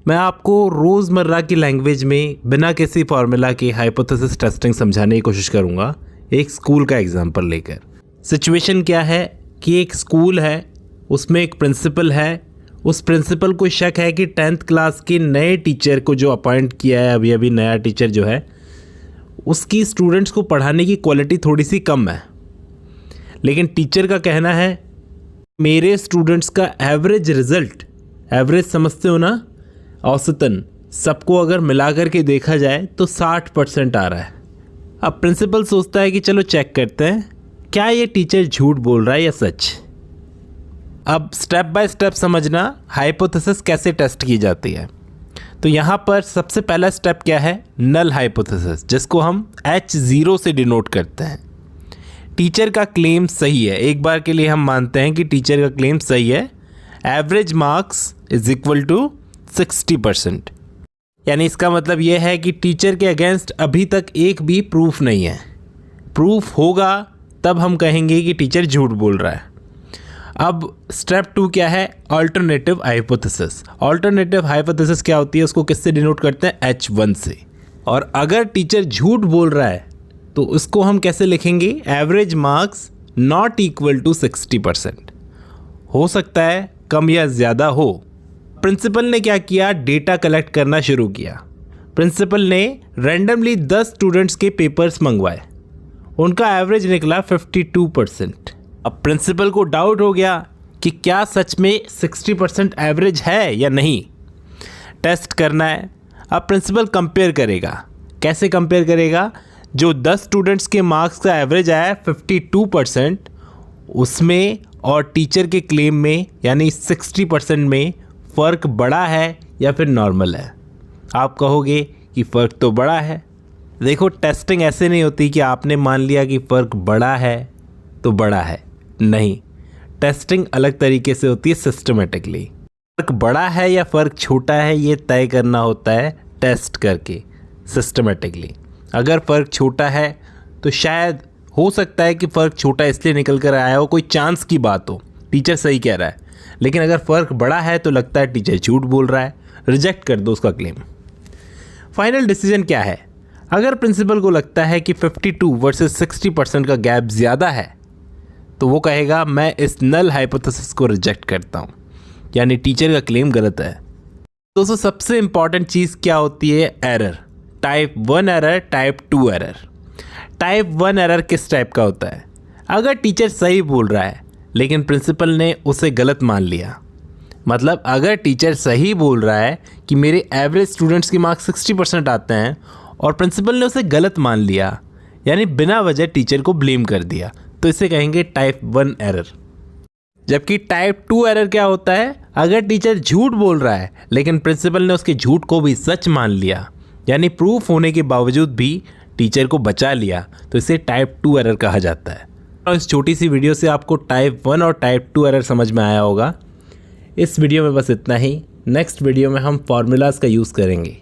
मैं आपको रोज़मर्रा की लैंग्वेज में बिना किसी फार्मूला के हाइपोथेसिस टेस्टिंग समझाने की कोशिश करूँगा एक स्कूल का एग्जांपल लेकर। सिचुएशन क्या है कि एक स्कूल है, उसमें एक प्रिंसिपल है। उस प्रिंसिपल को शक है कि 10th क्लास के नए टीचर को जो अपॉइंट किया है, अभी नया टीचर जो है, उसकी स्टूडेंट्स को पढ़ाने की क्वालिटी थोड़ी सी कम है। लेकिन टीचर का कहना है मेरे स्टूडेंट्स का एवरेज रिज़ल्ट, एवरेज समझते हो ना, औसतन सबको अगर मिला करके देखा जाए तो 60% आ रहा है। अब प्रिंसिपल सोचता है कि चलो चेक करते हैं क्या ये टीचर झूठ बोल रहा है या सच। अब स्टेप बाय स्टेप समझना हाइपोथेसिस कैसे टेस्ट की जाती है। तो यहाँ पर सबसे पहला स्टेप क्या है, नल हाइपोथेसिस, जिसको हम H0 से डिनोट करते हैं। टीचर का क्लेम सही है, एक बार के लिए हम मानते हैं कि टीचर का क्लेम सही है। Average marks is equal to 60%, यानी इसका मतलब यह है कि टीचर के अगेंस्ट अभी तक एक भी प्रूफ नहीं है। प्रूफ होगा तब हम कहेंगे कि टीचर झूठ बोल रहा है। अब स्टेप 2 क्या है, अल्टरनेटिव हाइपोथेसिस। अल्टरनेटिव हाइपोथेसिस क्या होती है, उसको किससे डिनोट करते हैं, H1 से। और अगर टीचर झूठ बोल रहा है तो उसको हम कैसे लिखेंगे, average marks not equal to 60%। हो सकता है कम या ज़्यादा हो। प्रिंसिपल ने क्या किया, डेटा कलेक्ट करना शुरू किया। प्रिंसिपल ने रैंडमली 10 स्टूडेंट्स के पेपर्स मंगवाए, उनका एवरेज निकला 52%। अब प्रिंसिपल को डाउट हो गया कि क्या सच में 60% एवरेज है या नहीं, टेस्ट करना है। अब प्रिंसिपल कंपेयर करेगा। कैसे कंपेयर करेगा, जो 10 स्टूडेंट्स के मार्क्स का एवरेज आया है 52%, उसमें और टीचर के क्लेम में यानी 60% में फ़र्क बड़ा है या फिर नॉर्मल है। आप कहोगे कि फ़र्क तो बड़ा है। देखो, टेस्टिंग ऐसे नहीं होती कि आपने मान लिया कि फ़र्क बड़ा है तो बड़ा है, नहीं। टेस्टिंग अलग तरीके से होती है, सिस्टमेटिकली। फ़र्क बड़ा है या फ़र्क छोटा है ये तय करना होता है टेस्ट करके, सिस्टमेटिकली। अगर फ़र्क छोटा है तो शायद हो सकता है कि फ़र्क छोटा इसलिए निकल कर आया हो, कोई चांस की बात हो, टीचर सही कह रहा है। लेकिन अगर फ़र्क बड़ा है तो लगता है टीचर झूठ बोल रहा है, रिजेक्ट कर दो उसका क्लेम। फाइनल डिसीजन क्या है, अगर प्रिंसिपल को लगता है कि 52 वर्सेस 60% का गैप ज़्यादा है तो वो कहेगा मैं इस नल हाइपोथेसिस को रिजेक्ट करता हूँ, यानी टीचर का क्लेम गलत है। दोस्तों, सबसे इम्पॉर्टेंट चीज़ क्या होती है, error. Type 1 error, type 2 error. Type 1 error किस टाइप का होता है, अगर टीचर सही बोल रहा है लेकिन प्रिंसिपल ने उसे गलत मान लिया। मतलब अगर टीचर सही बोल रहा है कि मेरे एवरेज स्टूडेंट्स के मार्क्स 60% आते हैं और प्रिंसिपल ने उसे गलत मान लिया, यानी बिना वजह टीचर को ब्लेम कर दिया, तो इसे कहेंगे टाइप 1 एरर। जबकि टाइप 2 एरर क्या होता है, अगर टीचर झूठ बोल रहा है लेकिन प्रिंसिपल ने उसके झूठ को भी सच मान लिया, यानी प्रूफ होने के बावजूद भी टीचर को बचा लिया, तो इसे टाइप 2 एरर कहा जाता है। और इस छोटी सी वीडियो से आपको टाइप 1 और टाइप 2 एरर समझ में आया होगा। इस वीडियो में बस इतना ही। नेक्स्ट वीडियो में हम फार्मूलाज का यूज़ करेंगे।